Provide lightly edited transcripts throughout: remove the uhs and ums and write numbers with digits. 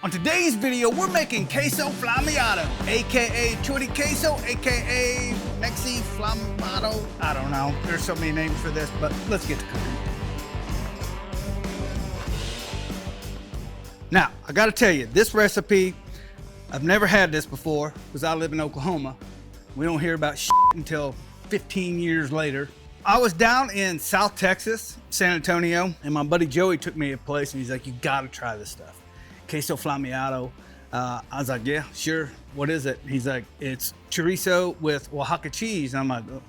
On today's video, we're making Queso Flameado, aka Chori Queso, aka Mexi Flameado. I don't know, there's so many names for this, but let's get to cooking. Now, I gotta tell you, this recipe, I've never had this before because I live in Oklahoma. We don't hear about shit until 15 years later. I was down in South Texas, San Antonio, and my buddy Joey took me to a place and he's like, you gotta try this stuff. Queso Flameado. I was like, yeah, sure. What is it? He's like, it's chorizo with oaxaca cheese. And I'm like, oh,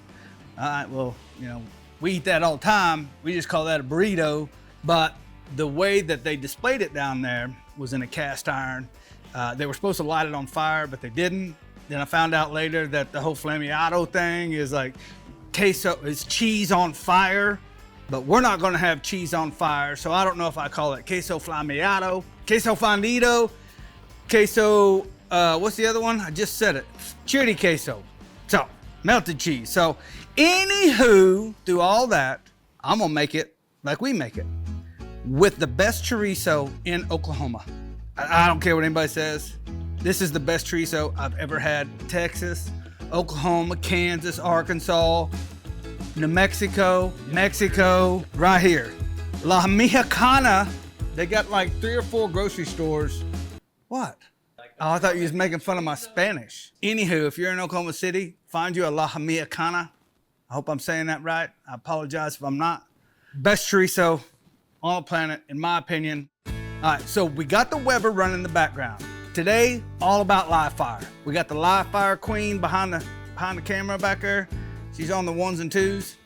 all right, well, you know, we eat that all the time. We just call that a burrito. But the way that they displayed it down there was in a cast iron. They were supposed to light it on fire, but they didn't. Then I found out later that the whole Flameado thing is like queso, it's cheese on fire, but we're not gonna have cheese on fire. So I don't know if I call it Queso Flameado, Queso Fundido, Queso, what's the other one? I just said it, Chori Queso. So, melted cheese. So, anywho, through all that, I'm gonna make it like we make it, with the best chorizo in Oklahoma. I don't care what anybody says. This is the best chorizo I've ever had. Texas, Oklahoma, Kansas, Arkansas, New Mexico, Mexico, right here. La Mexicana. They got like 3 or 4 grocery stores. What? Oh, I thought you was making fun of my Spanish. Anywho, if you're in Oklahoma City, find you a La Mexicana. I hope I'm saying that right. I apologize if I'm not. Best chorizo on the planet, in my opinion. All right, so we got the Weber running in the background. Today, all about live fire. We got the live fire queen behind the camera back there. She's on the 1s and 2s.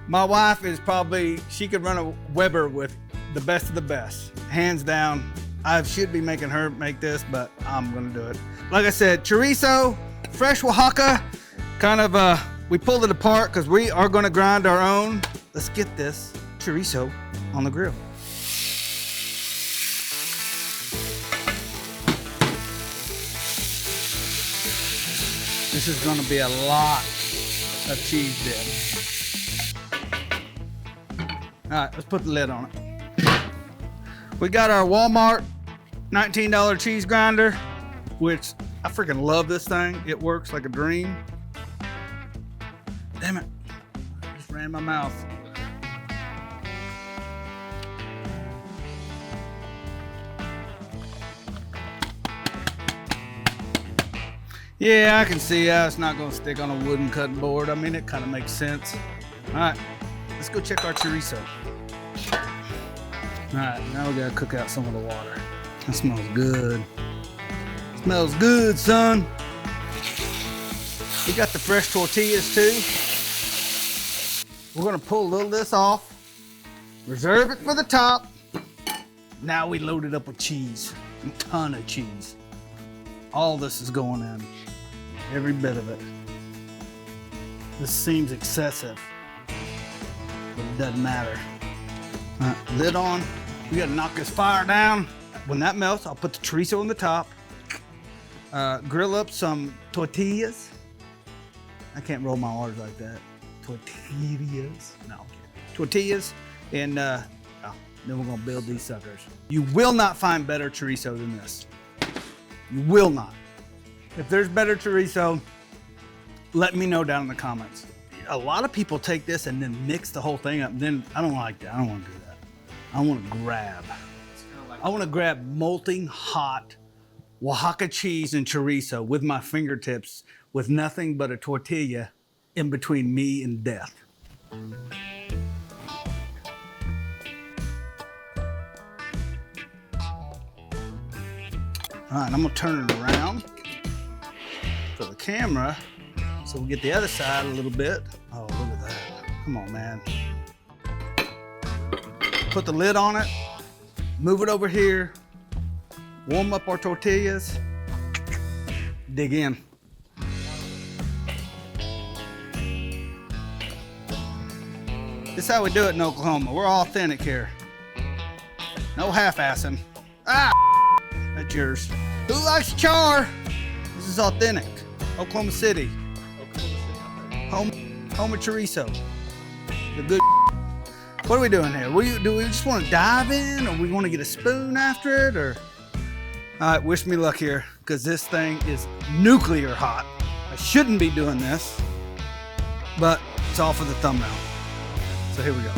My wife is probably, she could run a Weber with the best of the best, hands down. I should be making her make this, but I'm gonna do it. Like I said, chorizo, fresh Oaxaca, kind of, we pulled it apart because we are gonna grind our own. Let's get this chorizo on the grill. This is gonna be a lot of cheese dip. All right, let's put the lid on it. We got our Walmart $19 cheese grinder, which I freaking love this thing. It works like a dream. Damn it, I just ran my mouth. Yeah, I can see how it's not gonna stick on a wooden cutting board. I mean, it kind of makes sense. All right, let's go check our chorizo. All right, now we gotta cook out some of the water. That smells good. Smells good, son. We got the fresh tortillas too. We're gonna pull a little of this off, reserve it for the top. Now we load it up with cheese, a ton of cheese. All this is going in, every bit of it. This seems excessive, but it doesn't matter. All right, lid on. We gotta knock this fire down. When that melts, I'll put the chorizo on the top. Grill up some tortillas. I can't roll my R's like that. Tortillas. No, I'm kidding. Tortillas, and then we're gonna build these suckers. You will not find better chorizo than this. You will not. If there's better chorizo, let me know down in the comments. A lot of people take this and then mix the whole thing up. Then I don't like that. I don't want to do that. I want to grab. I want to grab molting hot Oaxaca cheese and chorizo with my fingertips with nothing but a tortilla in between me and death. All right, I'm gonna turn it around for the camera so we get the other side a little bit. Oh, look at that. Come on, man. Put the lid on it, move it over here, warm up our tortillas, dig in. This is how we do it in Oklahoma. We're authentic here. No half-assing. Ah! That's yours. Who likes char? This is authentic. Oklahoma City. Home of chorizo. The good. What are we doing here? Do we just want to dive in, or we want to get a spoon after it, or? All right, wish me luck here, because this thing is nuclear hot. I shouldn't be doing this, but it's all for the thumbnail. So here we go.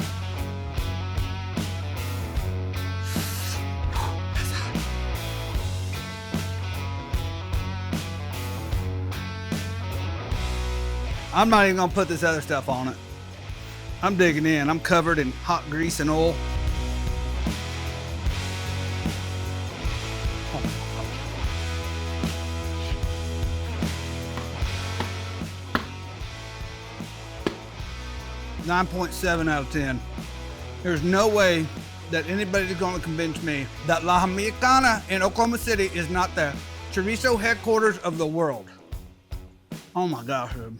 I'm not even gonna put this other stuff on it. I'm digging in. I'm covered in hot grease and oil. Oh. 9.7 out of 10. There's no way that anybody's gonna convince me that La Mexicana in Oklahoma City is not the chorizo headquarters of the world. Oh my gosh, dude.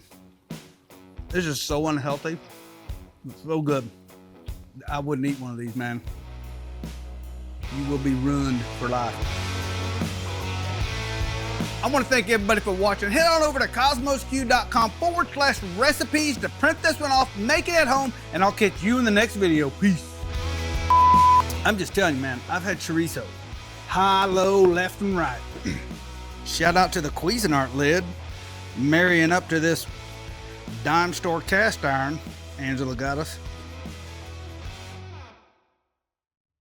This is so unhealthy. It's so good. I wouldn't eat one of these, man. You will be ruined for life. I want to thank everybody for watching. Head on over to kosmosq.com/recipes to print this one off, make it at home, and I'll catch you in the next video. Peace. I'm just telling you, man, I've had chorizo. High, low, left, and right. Shout out to the Cuisinart lid, marrying up to this dime store cast iron Angela got us.